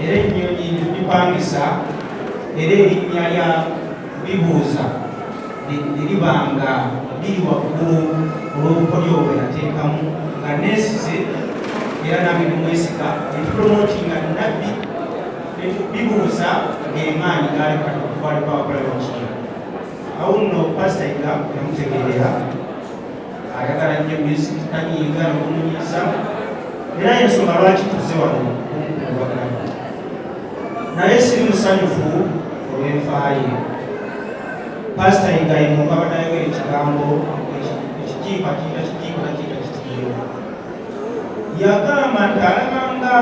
era ennyonyi bipangisa era erinnya lya bibuuza liribanga liri waggulu olw'obukodyo bwe yateekamu nga neesize era nabwe nimwesiga netupromotinga nabbi bibuuza ng'emaanyi galekata okutwalibwa abakola kino. Awo nno pasita Iga yamutegeerera ayagala nnyo music tanyiiga nokumunyiiza era yensonga lwaki tuze wano okumukubagana naye siri musanyufu olw'enfaaye. Pasita Iga yemunga badayogera ekigambo ekijiibwa kiita kijiibwa nakiita kitiibwa. Yagamba nti alabanga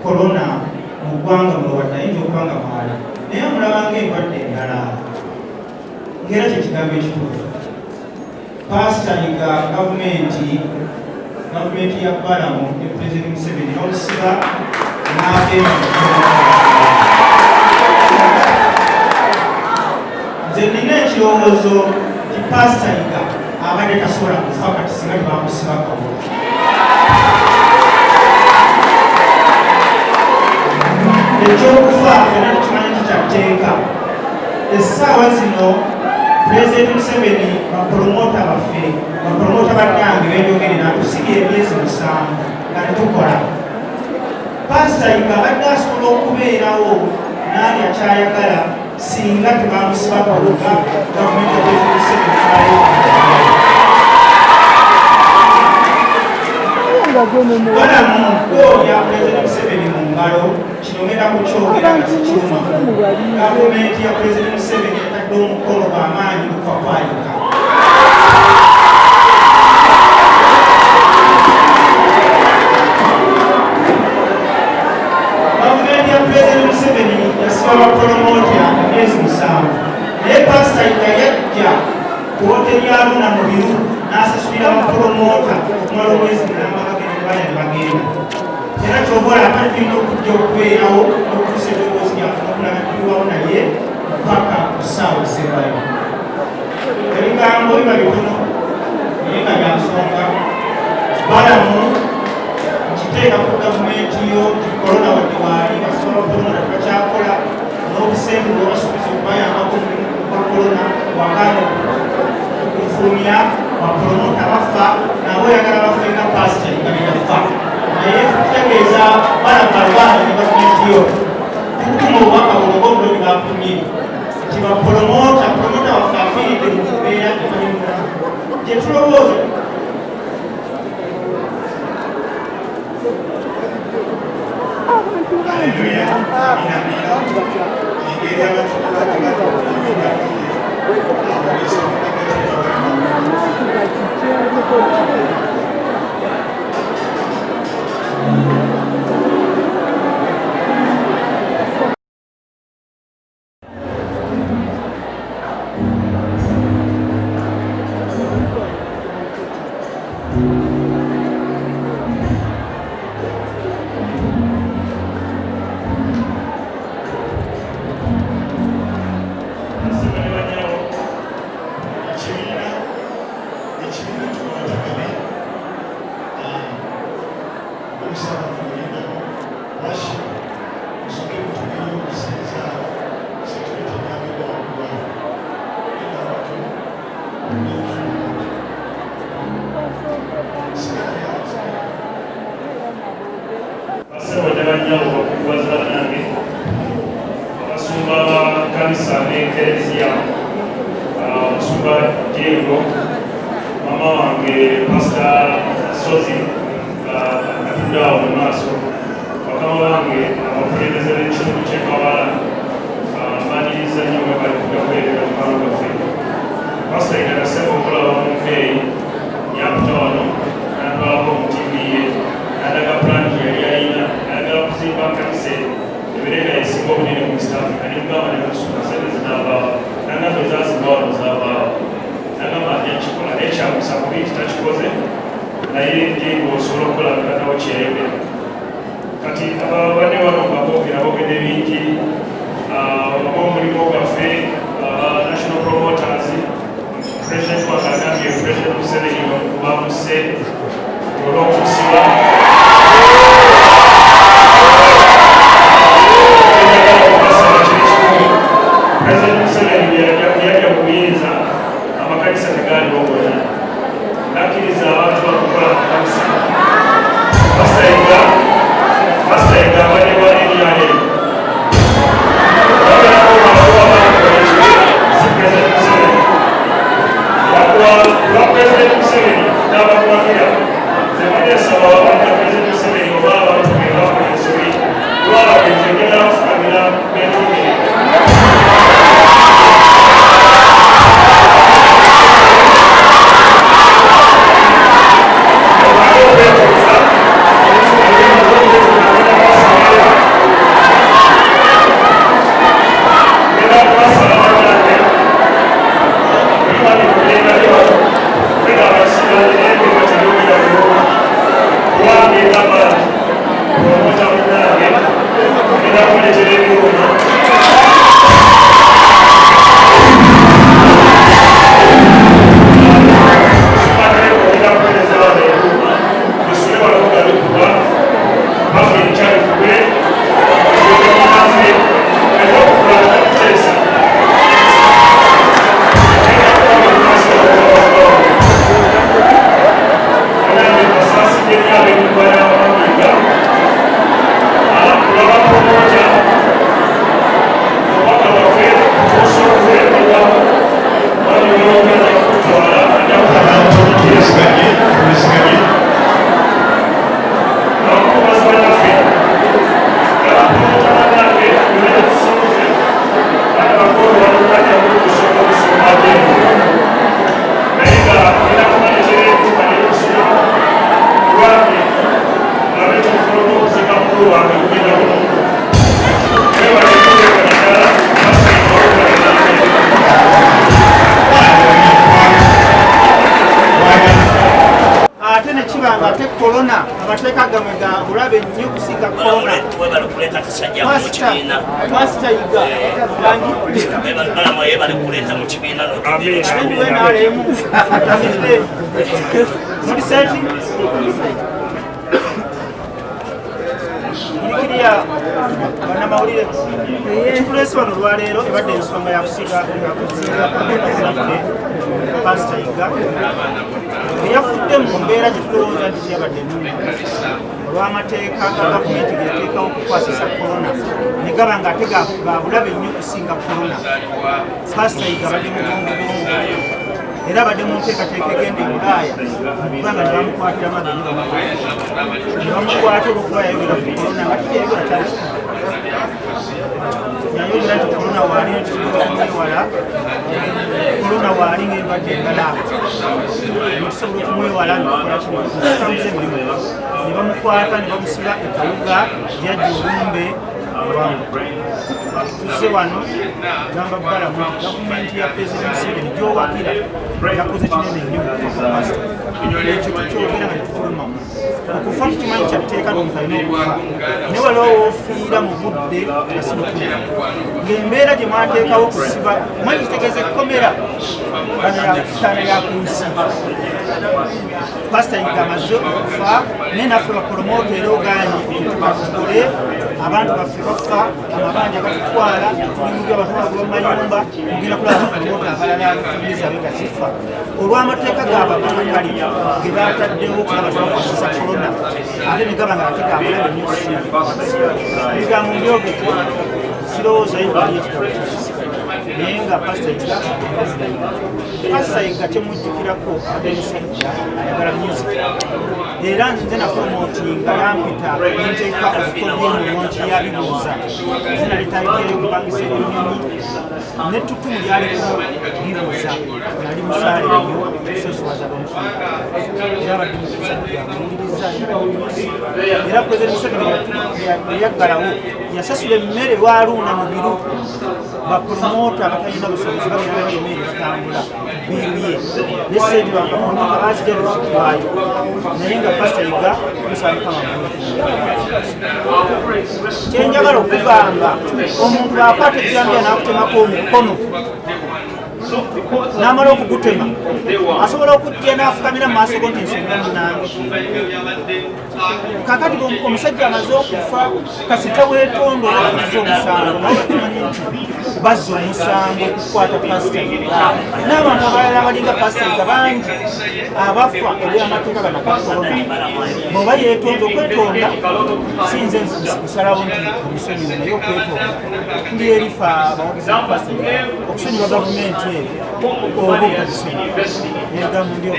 korona mu ggwanga muno wadde ayinza okuba nga mwali naye amulabanga endwadde endala ng'era kyekigambo ekituufu. Pasita Iga gavumenti ya Balamu ne Pulezidenti Museveni n'olusiba n'agenda nze nina ekirowoozo nti Pasita Iga abadde tasobola kufa kati singa tebamusiba kabula. Ekyokufa fena tukimanyi kikyatteeka. Essaawa zino Pulezidenti Museveni bapromota baffe bapromota bannange benjogerera tusiga emyezi 7 nga netukola. Pasita Iga abadde asobola okubeerawo n'ali akyayagala singa tebamusiba kabuga gavumenti ya Pulezidenti Museveni Balamu ya Pulezidenti Museveni mu ngalo kino ngenda kukyogera nga kikyuma. Gavumenti ya Pulezidenti Museveni etadde omukono gw'amaanyi okufa kwayika. Gavumenti ya Pulezidenti Museveni yasiba abapromota emyezi 7 naye Pasita Iga yajja ku hoteri ya Luna mu biru n'asasulira abapromota okumala omwezi n'amaka bagenda. Era kyobola abali tulina okujja okubeerawo n'okutuusa eddoboozi lyaffe okulaba tuliwawo naye paka ku ssaawa esembayo. Ebigambo biba bitono naye nga bya nsonga. Balamu nkiteeka ku gavumenti yo nti korona wadde waali basobola okulonda tebakyakola n'obusembu bwe basuubiza okubayambako omulimu gwa korona wagaana okufulumya bapromota bafa nabo oyagala bafe nga Pasita Iga yafa. Naye tutegeeza Balamu alwana ne gavumenti yo tukuma obubaka buno ng'obulobi bafunye nti bapromota waffe afiiridde mu kubeera etalimu gye tulowooza. Haleluya. National promoters, President Wakagambye, President Museveni, Bamuse, Tolo Musiba. amateeka gamwe ga bulabe nnyo kusinga korona. Masita yiga mulikiriya bannamawulire ekituleesi wano olwaleero ebadde ensonga yakusiga ngakuzinga pasita yiga eyafudde mu mbeera gyetulowooza nti yabadde ennungi olw'amateeka ga gavumenti geteekawo okukwasisa korona ne gaba ng'ate ga bulabe nnyo kusinga korona. Pasita yiga badde mubongobongo era badde mu nteekateeka egenda e Bulaaya kubanga ne bamukwatira maze ne bamukwata olw'okuba yayogera ku korona nga tikiyayogera kyali yayogera nti korona waali netusobola okumwewala korona waali ng'ebadde endala netusobola okumwewala netukola kinotambuza emirimu ne bamukwata ne bamusiba ekawuga lyajja olumbe tuze wano gamba bbalamu gavumenti ya Pulezidenti Museveni gy'owagira yakoze kinene nnyo ekyo tukyogera nga tetukuumamu okufa tukimanyi kyatteeka n'omuntu alina okufa naye waliwo woofiira mu budde asibukufa ng'embeera gye mwateekawo okusiba manyi kitegeeza ekkomera bano yakutaana yaku nsi pasita yiga amaze okufa naye naffe bapromota era ogaanye tubakugule abantu baffe bafa amabanja gatutwala tulimuga abantu bagoba mayumba mugenda kulaba bapromota abalala famiriza be nga zifa olw'amateeka gababakali ge bataddewo okulaba tebakozesa korona ate ne gaba nga bategambulabe nnyo ebigambo mbyogete sirowooza yibali ekitabo naye nga pasita yiga temujjukirako abemusajja ayagala music era nze napromotinga yampita nenteeka ofukodyemunonki yabibuuza zina litayitireyo okubangisa ebinyonyi nettutumu lyaliko bibuuza nali musaale nnyo soswaza omusumba era abadde musajja muliriza era Pulezidenti Museveni yaggalawo yasasula emmere lwaluuna mu biru bapromota abatalina busobozi balina emmere zitambula biruye nesente bakamonota bazijja luzikwayo naye nga pasita yiga musanikamamu kyenjagala okugamba omuntu bwakwata ejjambiya n'akutemako omukono n'amala okugutema asobola okujja n'afukamira mu maaso go nti ensonga munange kakati omusajja amaze okufa kasita weetonda okuliza omusango naye tumanyi nti bazza omusango okukwata pasita yiga n'abantu abalala abalinga pasita yiga bangi abafa eby'amateeka gana ga korona bw'oba yeetonda okwetonda sinze kusalawo nti omusonyiwe naye okwetonda tuli erifa abawagizi ba pasita yiga okusonyiwa gavumenti oba obutasonyiwa ebigambo ndio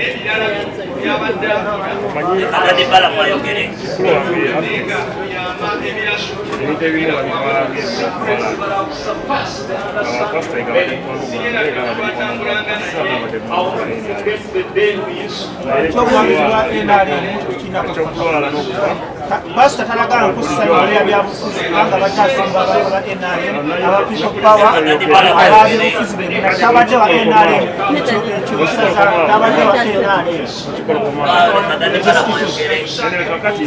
pasita talagala nkusayo byabufuzi kubanga bakyasimba abantu ba NRM aba people power ababyobufuzi bena tabadde wa NRM ekyobusaza tabadde wa NRM kakati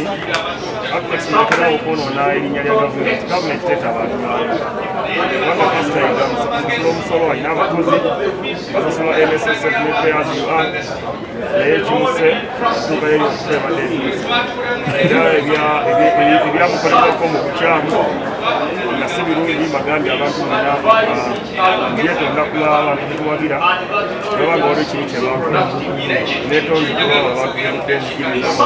akukasinakera okwonoona erinnya lya gavumenti teeta abantu kubanga pasita yiga musasula omusolo alina abakozi basasula NSSF ne payers you are naye kimuse tuuka yeri okufa ebadde era ebyamukolebwako mu bukyamu nga si birungi bagambye abantu bonna byetonda kuba abantu betuwagira oba nga waliwo ekibi kyebakola netonzi kuba abantu bemudde enzikiriza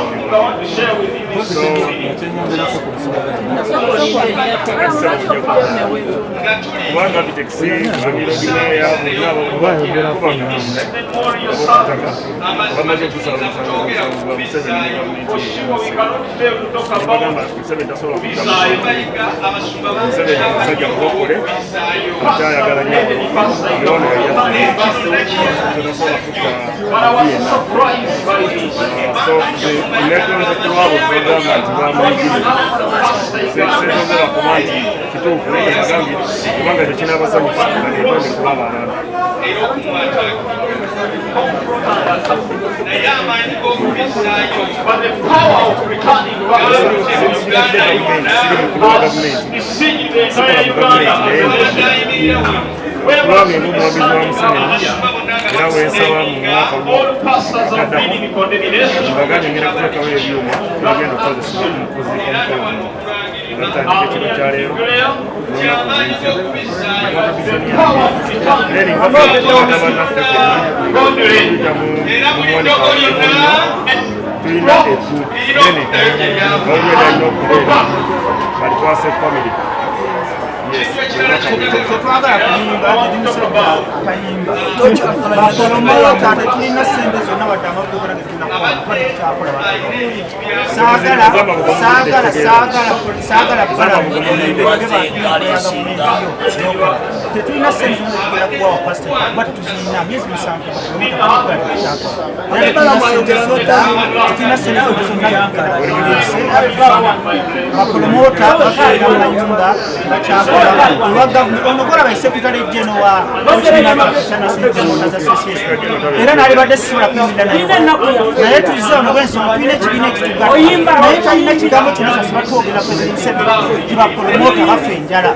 kubanga bitekisi amirogimeya bonnabokubanga bamaze okusala omusango gwa Museveni bagamba Museveni tasobola kutamu Museveni omusajja mulokole akyayagala nnyo yono yayatasobola kutta so netonze kulwabo tubagamba nti bamuyigirira setongera kuba nti kituufu naye bagambye kubanga tekinabasanyusa nga netonde kuba abalala But the power of returning back to Uganda is besieging the entire Uganda. Kulwami n'omuwagizi wa Museveni era weesaba mu mwaka baganyumira kuteekawo ebyuma ebigenda okukozesebwa mu kuziika omukolo guno batandika ekiro kya leero then nga bannaffe tujja mu mumonika tulina ettu nene olwenda nnyo okuleera balikwasa family. Tetwagala kuyimba akayimba bakolomota tetulina sente zonna wadde amagogola getunakola saagala tetulina sente zonna tugenda kuwawa pasita bat tuzina myezi 7 bakolomota bafiira mumayumba bakyakola olwa gavumenti onokola ba secretary general era nalibadde sisobola kuyingira naye tulize ono bwensonga tulina ekibiina ekitugatta naye talina kigambo kyonna kyasibatuogera president Museveni ti bakolomota bafa enjala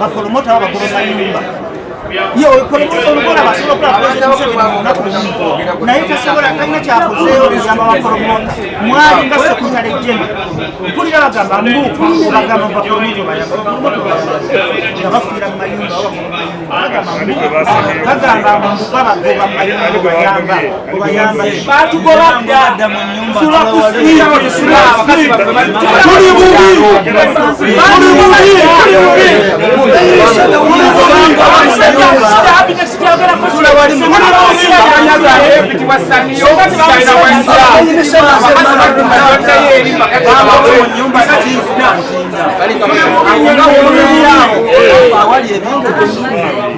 bakolomota babagolo mayumba yo olukola basobola okukola president Museveni mu lunaku lumu naye tasobola talina kyakozeeyo okugamba bakolomota mwali nga secretary general mpulira bagamba mbuuka bagamba bakolomota nga bafiira mu mayumba bagamba mbuuka bagoba mu mayumba obayamba batugoba dada mu nyumba tulakusiira tuli bubi